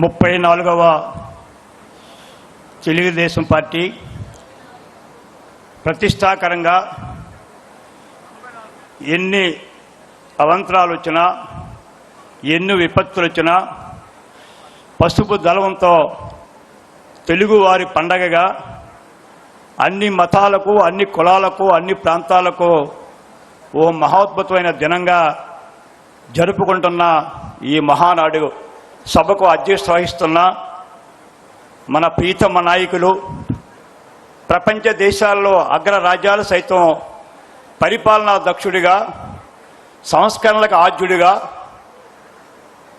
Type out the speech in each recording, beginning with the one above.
34వ Telugu Desam party ప్రతిష్టాకరంగా ఎన్ని అవంతరాలు వచ్చినా ఎన్ని విపత్తులు వచ్చినా పసుపు దళవంతో తెలుగువారి పండగగా అన్ని మతాలకు అన్ని కులాలకు అన్ని ప్రాంతాలకు ఓ మహోద్భుతమైన దినంగా జరుపుకుంటున్న ఈ మహానాడు సభకు అధ్యక్షత వహిస్తున్న మన ప్రీతమ నాయకులు ప్రపంచ దేశాల్లో అగ్రరాజ్యాలు సైతం పరిపాలనా దక్షుడిగా సంస్కరణలకు ఆద్యుడిగా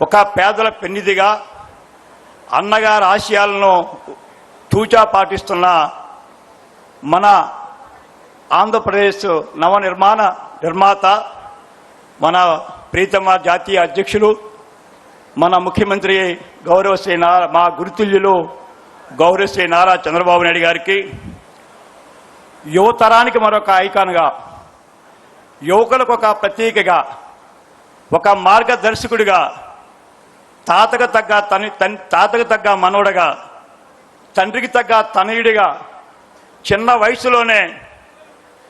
ఒక పేదల పెన్నిదిగా అన్నగారి ఆశయాలను తూచా పాటిస్తున్న మన ఆంధ్రప్రదేశ్ నిర్మాత మన ప్రీతమ జాతీయ అధ్యక్షులు మన ముఖ్యమంత్రి గౌరవశ్రీ మా గురుతుల్యులు గౌరవశ్రీ నారా చంద్రబాబు నాయుడు గారికి యువతరానికి మరొక ఐకాన్గా యువకులకు ఒక ప్రతీకగా ఒక మార్గదర్శకుడిగా తాతకు తగ్గ మనవడగా తండ్రికి తగ్గ తనయుడిగా చిన్న వయసులోనే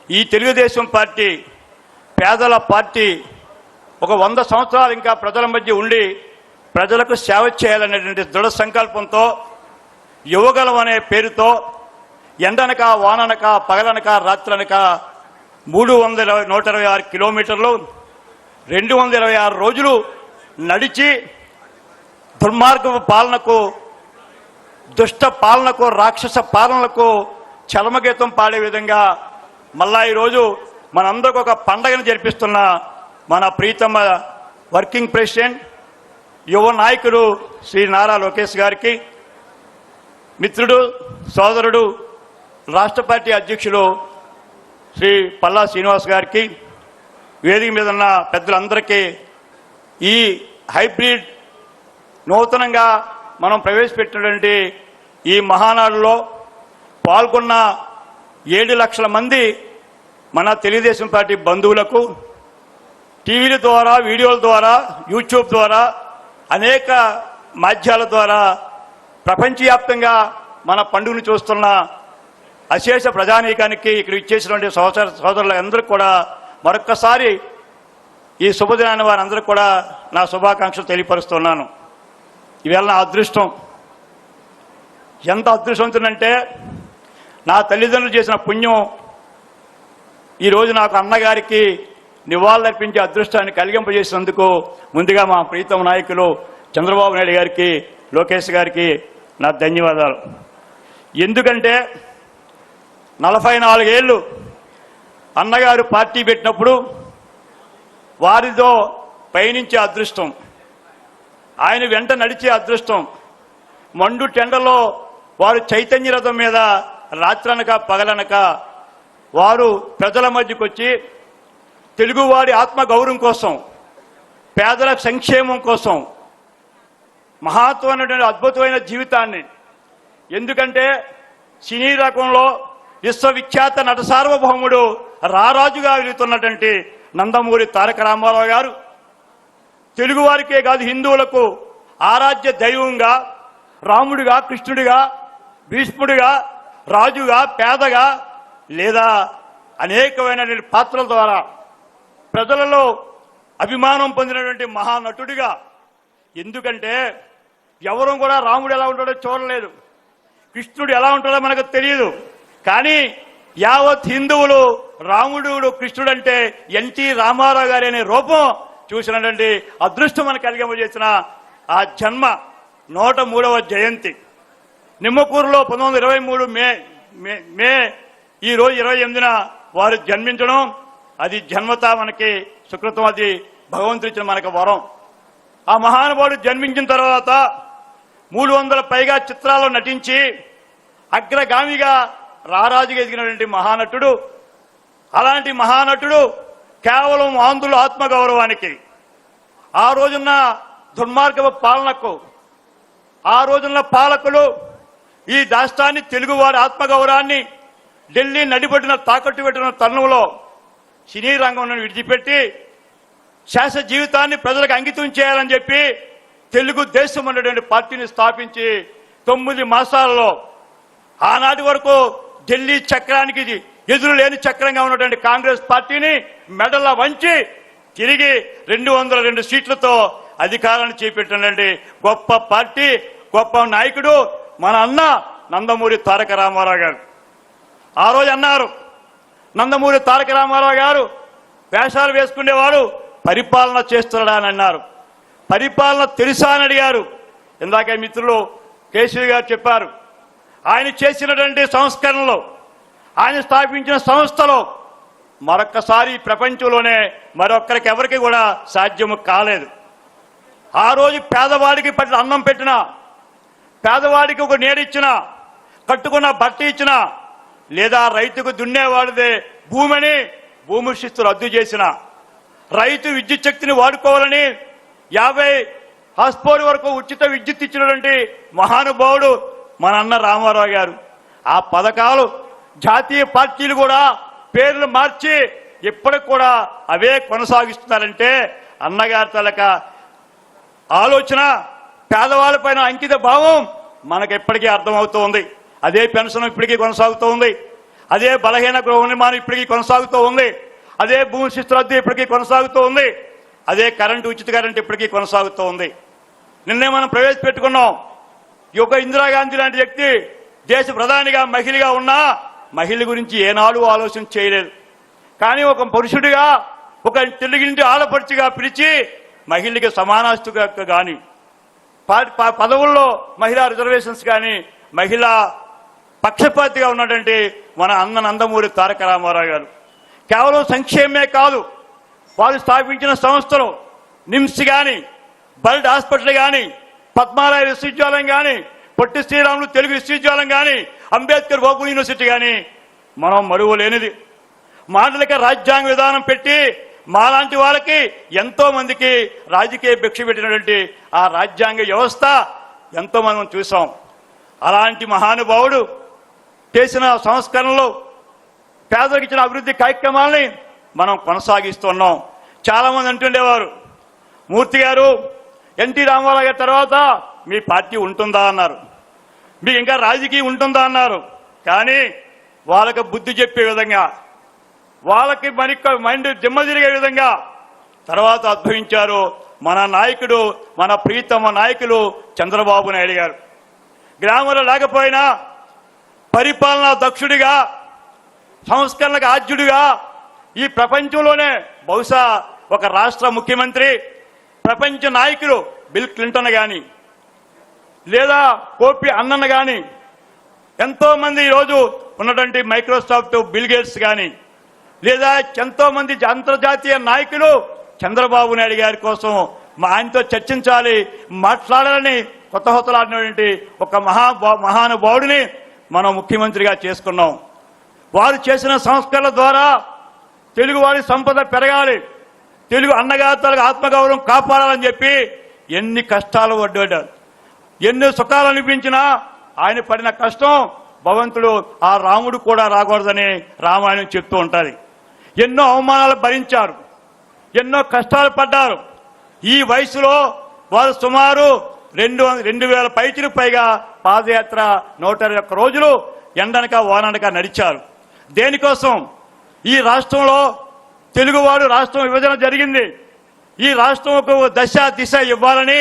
ఈ తెలుగుదేశం పార్టీ పేదల పార్టీ ఒక 100 సంవత్సరాలు ఇంకా ప్రజల మధ్య ఉండి ప్రజలకు సేవ చేయాలనేటువంటి దృఢ సంకల్పంతో యువగలం అనే పేరుతో ఎండనక వాననక పగలనక రాత్రనక 126 కిలోమీటర్లు 226 రోజులు నడిచి దుర్మార్గపు పాలనకు దుష్ట పాలనకు రాక్షస పాలనలకు చలమగీతం పాడే విధంగా మళ్ళా ఈరోజు మనందరికి ఒక పండగను జరిపిస్తున్న మన ప్రీతమ వర్కింగ్ ప్రెసిడెంట్ యువ నాయకుడు శ్రీ నారా లోకేష్ గారికి మిత్రుడు సోదరుడు రాష్ట్ర పార్టీ అధ్యక్షులు శ్రీ పల్లా శ్రీనివాస్ గారికి వేదిక మీద ఉన్న పెద్దలందరికీ ఈ హైబ్రిడ్ నూతనంగా మనం ప్రవేశపెట్టినటువంటి ఈ మహానాడులో పాల్గొన్న 7 లక్షల మంది మన తెలుగుదేశం పార్టీ బంధువులకు టీవీల ద్వారా వీడియోల ద్వారా యూట్యూబ్ ద్వారా అనేక మాధ్యాల ద్వారా ప్రపంచవ్యాప్తంగా మన పండుగను చూస్తున్న అశేష ప్రజానీకానికి ఇక్కడ ఇచ్చేసినటువంటి సోదరులందరికీ కూడా మరొక్కసారి ఈ శుభదినాన్ని వారందరికీ కూడా నా శుభాకాంక్షలు తెలియపరుస్తున్నాను. ఈవేళ నా అదృష్టం ఎంత అదృష్టవంతునంటే నా తల్లిదండ్రులు చేసిన పుణ్యం ఈరోజు నాకు అన్నగారికి నివాళులర్పించే అదృష్టాన్ని కలిగింపజేసినందుకు ముందుగా మా ప్రీతమ నాయకులు చంద్రబాబు నాయుడు గారికి లోకేష్ గారికి నా ధన్యవాదాలు. ఎందుకంటే 44 ఏళ్ళు అన్నగారు పార్టీ పెట్టినప్పుడు వారితో పయనించే అదృష్టం, ఆయన వెంట నడిచే అదృష్టం, మండు టెండలో వారు చైతన్య రథం మీద రాత్రనక పగలనక వారు ప్రజల మధ్యకు వచ్చి తెలుగువాడి ఆత్మగౌరవం కోసం పేదల సంక్షేమం కోసం మహత్వమైనటువంటి అద్భుతమైన జీవితాన్ని, ఎందుకంటే సినీ రకంలో విశ్వవిఖ్యాత నట సార్వభౌముడు రారాజుగా వెలుగుతున్నటువంటి నందమూరి తారక రామారావు గారు తెలుగువారికే కాదు హిందువులకు ఆరాధ్య దైవంగా రాముడిగా కృష్ణుడిగా భీష్ముడిగా రాజుగా పేదగా లేదా అనేకమైన పాత్రల ద్వారా ప్రజలలో అభిమానం పొందినటువంటి మహానటుడిగా, ఎందుకంటే ఎవరూ కూడా రాముడు ఎలా ఉంటాడో చూడలేదు, కృష్ణుడు ఎలా ఉంటాడో మనకు తెలియదు, కానీ యావత్ హిందువులు రాముడు కృష్ణుడు అంటే ఎన్టీ రామారావు గారి అనే రూపం చూసినటువంటి అదృష్టం మనకు కలిగింపజేసిన ఆ జన్మ 103వ జయంతి నిమ్మకూరులో 1923 మే ఈ రోజు 28న వారు జన్మించడం అది జన్మత మనకి సుకృతం, అది భగవంతుడు ఇచ్చిన మనకు వరం. ఆ మహానుభావుడు జన్మించిన తర్వాత 300 పైగా చిత్రాల్లో నటించి అగ్రగామిగా రారాజుగా ఎదిగినటువంటి మహానటుడు. అలాంటి మహానటుడు కేవలం ఆంధ్రుల ఆత్మగౌరవానికి, ఆ రోజున్న దుర్మార్గపు పాలనకు, ఆ రోజున్న పాలకులు ఈ రాష్ట్రాన్ని తెలుగువారి ఆత్మగౌరవాన్ని ఢిల్లీ నడిబడిన తాకట్టు పెట్టిన తరుణంలో సినీ రంగం విడిచిపెట్టి శాశ్వత జీవితాన్ని ప్రజలకు అంకితం చేయాలని చెప్పి తెలుగుదేశం అనేటువంటి పార్టీని స్థాపించి 9 మాసాలలో ఆనాటి వరకు ఢిల్లీ చక్రానికి ఎదురు లేని చక్రంగా ఉన్నటువంటి కాంగ్రెస్ పార్టీని మెడల వంచి తిరిగి 202 సీట్లతో అధికారాన్ని చేపట్టినటువంటి గొప్ప పార్టీ, గొప్ప నాయకుడు మన అన్న నందమూరి తారక రామారావు గారు. ఆ రోజు అన్నారు, నందమూరి తారక రామారావు గారు వేషాలు వేసుకునేవాడు, పరిపాలన చేస్తున్నాడా అని అన్నారు. పరిపాలన తెలుసా అని అడిగారు. ఇందాక మిత్రులు కేశవ్ గారు చెప్పారు, ఆయన చేసినటువంటి సంస్కరణలో, ఆయన స్థాపించిన సంస్థలో మరొక్కసారి ప్రపంచంలోనే మరొక్కరికి ఎవరికి కూడా సాధ్యము కాలేదు. ఆ రోజు పేదవాడికి పట్ల అన్నం పెట్టినా, పేదవాడికి ఒక నీడిచ్చిన, కట్టుకున్న బట్ట ఇచ్చిన, లేదా రైతుకు దున్నేవాడిదే భూమిని భూమి శిస్తు రద్దు చేసిన, రైతు విద్యుత్ శక్తిని వాడుకోవాలని 50 హార్స్పవర్ వరకు ఉచిత విద్యుత్ ఇచ్చినటువంటి మహానుభావుడు మన అన్న రామారావు గారు. ఆ పథకాలు జాతీయ పార్టీలు కూడా పేర్లు మార్చి ఇప్పటికి కూడా అవే కొనసాగిస్తున్నారంటే అన్నగారి తలక ఆలోచన, పేదవాళ్ళపైన అంకిత భావం మనకు ఎప్పటికీ అర్థమవుతూ ఉంది. అదే పెన్షన్ ఇప్పటికీ కొనసాగుతూ ఉంది, అదే బలహీన గృహ నిర్మాణం ఇప్పటికీ కొనసాగుతూ ఉంది, అదే భూమి శిస్తు రద్దు ఇప్పటికీ కొనసాగుతూ ఉంది, అదే కరెంటు ఉచిత కరెంటు ఇప్పటికీ కొనసాగుతూ ఉంది. నిన్నే మనం ప్రవేశపెట్టుకున్నాం. ఈ యొక్క ఇందిరాగాంధీ లాంటి వ్యక్తి దేశ ప్రధానిగా మహిళగా ఉన్నా మహిళ గురించి ఏనాడు ఆలోచన చేయలేదు. కానీ ఒక పురుషుడిగా, ఒక తెలుగింటి ఆడపడుచుగా పిలిచి మహిళకి సమానాస్తుగా కానీ, పదవుల్లో మహిళా రిజర్వేషన్స్ కానీ, మహిళా పక్షపాతిగా ఉన్నటువంటి మన అన్న నందమూరి తారక రామారావు గారు కేవలం సంక్షేమమే కాదు, వారు స్థాపించిన సంస్థలు నిమ్స్ కానీ, బర్డ్ హాస్పిటల్ కానీ, పద్మాలయ విశ్వవిద్యాలయం కానీ, పొట్టి శ్రీరాములు తెలుగు విశ్వవిద్యాలయం కానీ, అంబేద్కర్ ఓపెన్ యూనివర్సిటీ కానీ మనం మరువలేనిది. మాటలకి రాజ్యాంగ విధానం పెట్టి మాలాంటి వాళ్ళకి ఎంతో మందికి రాజకీయ భిక్ష పెట్టినటువంటి ఆ రాజ్యాంగ వ్యవస్థ ఎంతో మనం చూసాం. అలాంటి మహానుభావుడు చేసిన సంస్కరణలు, పేదలకు ఇచ్చిన అభివృద్ధి కార్యక్రమాలని మనం కొనసాగిస్తున్నాం. చాలా మంది అంటుండేవారు, మూర్తి గారు ఎన్టీ రామారావు గారి తర్వాత మీ పార్టీ ఉంటుందా అన్నారు, మీకు ఇంకా రాజకీయం ఉంటుందా అన్నారు. కానీ వాళ్ళకి బుద్ధి చెప్పే విధంగా, వాళ్ళకి మైండ్ దిమ్మ తిరిగే విధంగా తర్వాత ఉద్భవించారు మన నాయకుడు, మన ప్రీతమ నాయకులు చంద్రబాబు నాయుడు గారు. గ్రామంలో లేకపోయినా పరిపాలనా దక్షుడిగా, సంస్కరణలకు ఆద్యుడిగా, ఈ ప్రపంచంలోనే బహుశా ఒక రాష్ట్ర ముఖ్యమంత్రి, ప్రపంచ నాయకులు బిల్ క్లింటన్ కానీ, లేదా కోపి అన్నన్ కానీ, ఎంతో మంది ఈరోజు ఉన్నటువంటి మైక్రోసాఫ్ట్ బిల్ గేట్స్ కానీ, లేదా ఎంతో మంది అంతర్జాతీయ నాయకులు చంద్రబాబు నాయుడు గారి కోసం ఆయనతో చర్చించాలి, మాట్లాడాలని కొత్త హొత్తలాడినటువంటి ఒక మహానుభావుడిని మనం ముఖ్యమంత్రిగా చేసుకున్నాం. వారు చేసిన సంస్కరణల ద్వారా తెలుగువారి సంపద పెరగాలి, తెలుగు అన్నగాతలకు ఆత్మగౌరవం కాపాడాలని చెప్పి ఎన్ని కష్టాలు పడ్డాడు, ఎన్ని సుఖాలు అనిపించినా ఆయన పడిన కష్టం భగవంతుడు ఆ రాముడు కూడా రాకూడదని రామాయణం చెప్తూ ఉంటుంది. ఎన్నో అవమానాలు భరించారు, ఎన్నో కష్టాలు పడ్డారు. ఈ వయసులో వారు సుమారు 2,000 పైచిలకు పైగా పాదయాత్ర 121 రోజులు ఎండనక వాననక నడిచారు. దేనికోసం? ఈ రాష్ట్రంలో తెలుగువాడు రాష్ట్రం విభజన జరిగింది, ఈ రాష్ట్రంకు దశ దిశ ఇవ్వాలని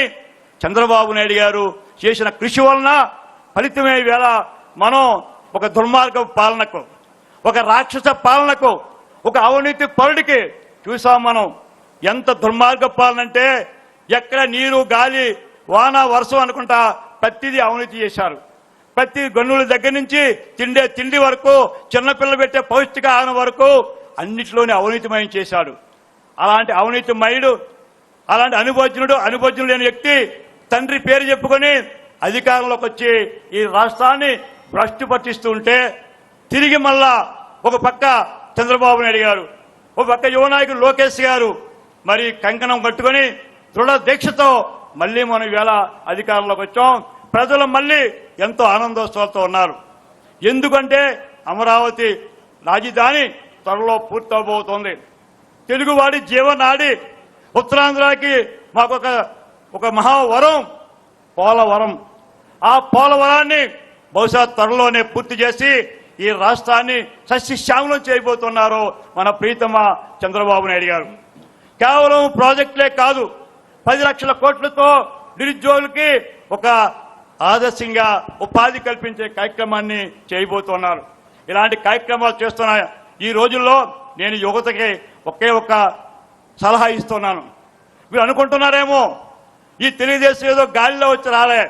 చంద్రబాబు నాయుడు గారు చేసిన కృషి వలన ఫలితమే వేళ మనం ఒక దుర్మార్గ పాలనకు, ఒక రాక్షస పాలనకు, ఒక అవినీతి పరుడికి చూసాం. మనం ఎంత దుర్మార్గ పాలన అంటే ఎక్కడ నీరు గాలి వాన వర్షం అనుకుంటా ప్రతిదీ అవినీతి చేశారు. ప్రతి గన్నుల దగ్గర నుంచి తిండి వరకు, చిన్నపిల్లలు పెట్టే పౌష్టికాహారం వరకు అన్నిటిలోనే అవినీతిమయం చేశాడు. అలాంటి అవినీతిమయుడు, అలాంటి అనుభోజ్యుడు లేని వ్యక్తి తండ్రి పేరు చెప్పుకొని అధికారంలోకి వచ్చి ఈ రాష్ట్రాన్ని భ్రష్టు పట్టిస్తూ ఉంటే తిరిగి మళ్ళా ఒక పక్క చంద్రబాబు నాయుడు గారు, ఒక పక్క యువ నాయకుడు లోకేష్ గారు మరి కంకణం కట్టుకొని దృఢ దీక్షతో మళ్ళీ మనం ఈవేళ అధికారంలోకి వచ్చాం. ప్రజలు మళ్ళీ ఎంతో ఆనందోత్సవాలతో ఉన్నారు. ఎందుకంటే అమరావతి రాజధాని త్వరలో పూర్తవబోతోంది. తెలుగువాడి జీవనాడి, ఉత్తరాంధ్రకి మాకొక ఒక మహావరం పోలవరం. ఆ పోలవరాన్ని బహుశా త్వరలోనే పూర్తి చేసి ఈ రాష్ట్రాన్ని సస్యశ్యామలం చేయబోతున్నారు మన ప్రీతమ చంద్రబాబు నాయుడు గారు. కేవలం ప్రాజెక్టులే కాదు, 10 లక్షల కోట్లతో నిరుద్యోగులకి ఒక ఆదర్శంగా ఉపాధి కల్పించే కార్యక్రమాన్ని చేయబోతున్నారు. ఇలాంటి కార్యక్రమాలు చేస్తున్న ఈ రోజుల్లో నేను యువతకి ఒకే ఒక సలహా ఇస్తున్నాను. మీరు అనుకుంటున్నారేమో ఈ తెలుగుదేశం ఏదో గాలిలో వచ్చి రాలే,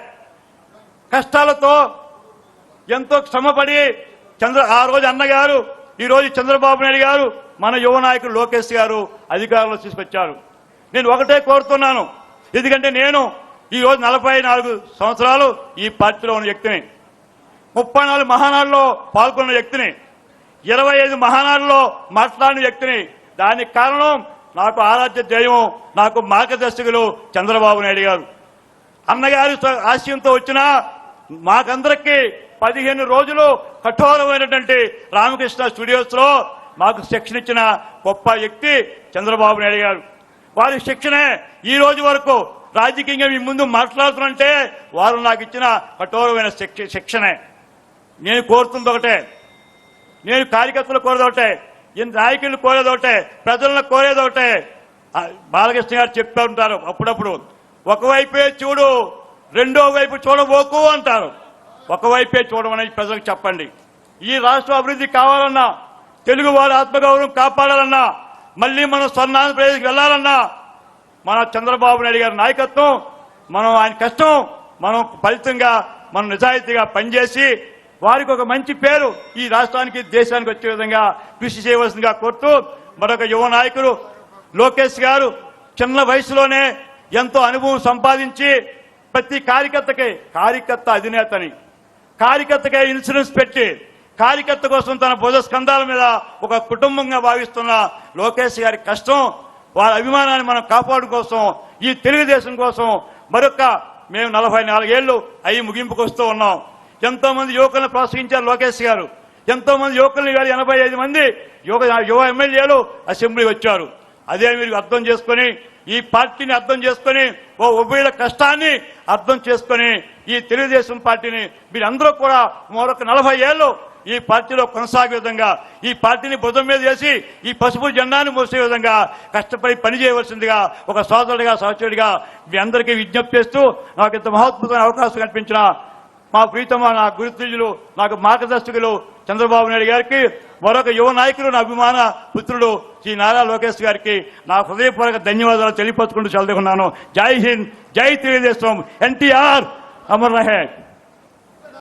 కష్టాలతో ఎంతో శ్రమపడి ఆ రోజు అన్నగారు, ఈ రోజు చంద్రబాబు నాయుడు గారు, మన యువ నాయకుడు లోకేష్ గారు అధికారంలో తీసుకొచ్చారు. నేను ఒకటే కోరుతున్నాను, ఎందుకంటే నేను ఈ రోజు 44 సంవత్సరాలు ఈ పార్టీలో ఉన్న వ్యక్తిని, 34 మహానాడులో పాల్గొన్న వ్యక్తిని, 25 మహానాడులో మాట్లాడిన వ్యక్తిని. దానికి కారణం నాకు ఆరాధ్య దైవం, నాకు మార్గదర్శకులు చంద్రబాబు నాయుడు గారు. అన్నగారి ఆశయంతో వచ్చిన మాకందరికీ 15 రోజులు కఠోరమైనటువంటి రామకృష్ణ స్టూడియోస్ లో మాకు శిక్షణ ఇచ్చిన గొప్ప వ్యక్తి చంద్రబాబు నాయుడు గారు. వారి శిక్షణే ఈ రోజు వరకు రాజకీయంగా మీ ముందు మాట్లాడుతుంటే వారు నాకు ఇచ్చిన కఠోరమైన శిక్షణే. నేను కోరుతుంది ఒకటే, నేను కార్యకర్తలు కోరేది ఒకటే, నాయకులు కోరేది ఒకటే, ప్రజలను కోరేది ఒకటే. బాలకృష్ణ గారు చెప్తూ ఉంటారు అప్పుడప్పుడు, ఒకవైపే చూడు రెండో వైపు చూడబోకు అంటారు. ఒకవైపే చూడమని ప్రజలకు చెప్పండి. ఈ రాష్ట్ర అభివృద్ధి కావాలన్నా, తెలుగు వారి ఆత్మగౌరవం కాపాడాలన్నా, మళ్లీ మనం స్వర్ణాంధ్రప్రదేశ్కి వెళ్లాలన్నా మన చంద్రబాబు నాయుడు గారి నాయకత్వం, మనం ఆయన కష్టం, మనం ఫలితంగా మనం నిజాయితీగా పనిచేసి వారికి ఒక మంచి పేరు ఈ రాష్ట్రానికి దేశానికి వచ్చే విధంగా కృషి చేయవలసిందిగా కోరుతూ, మరొక యువ నాయకుడు లోకేష్ గారు చిన్న వయసులోనే ఎంతో అనుభవం సంపాదించి ప్రతి కార్యకర్త అధినేతని, కార్యకర్తకే ఇన్సూరెన్స్ పెట్టి కార్యకర్త కోసం తన భుజ స్కంధాల మీద ఒక కుటుంబంగా భావిస్తున్న లోకేష్ గారి కష్టం, వారి అభిమానాన్ని మనం కాపాడు కోసం, ఈ తెలుగుదేశం కోసం మరొక మేము 44 ఏళ్లు అయి ముగింపుకు వస్తూ ఉన్నాం. ఎంతో మంది యువకులను ప్రోత్సహించారు లోకేష్ గారు. ఎంతో మంది యువకులను 85 మంది యువ ఎమ్మెల్యేలు అసెంబ్లీ వచ్చారు. అదే మీరు అర్థం చేసుకుని, ఈ పార్టీని అర్థం చేసుకుని, ఓ ఉభయుల కష్టాన్ని అర్థం చేసుకుని ఈ తెలుగుదేశం పార్టీని మీరందరూ కూడా మరొక 40 ఏళ్లు ఈ పార్టీలో కొనసాగే విధంగా, ఈ పార్టీని భుజం మీద వేసి ఈ పసుపు జెండాను మోసే విధంగా కష్టపడి పనిచేయవలసిందిగా ఒక సోదరుడిగా సహచరుడిగా మీ అందరికీ విజ్ఞప్తి చేస్తూ, నాకు ఇంత మహోత్పతమైన అవకాశం కల్పించిన మా ప్రీతమ నా గురుతులు, నాకు మార్గదర్శకులు చంద్రబాబు నాయుడు గారికి, మరొక యువ నాయకులు నా అభిమాన పుత్రుడు శ్రీ నారా లోకేష్ గారికి నా హృదయపూర్వక ధన్యవాదాలు తెలియపరుచుకుంటూ చదువుకున్నాను. జై హింద్, జై తెలుగుదేశం, ఎన్టీఆర్ అమర్ రహే.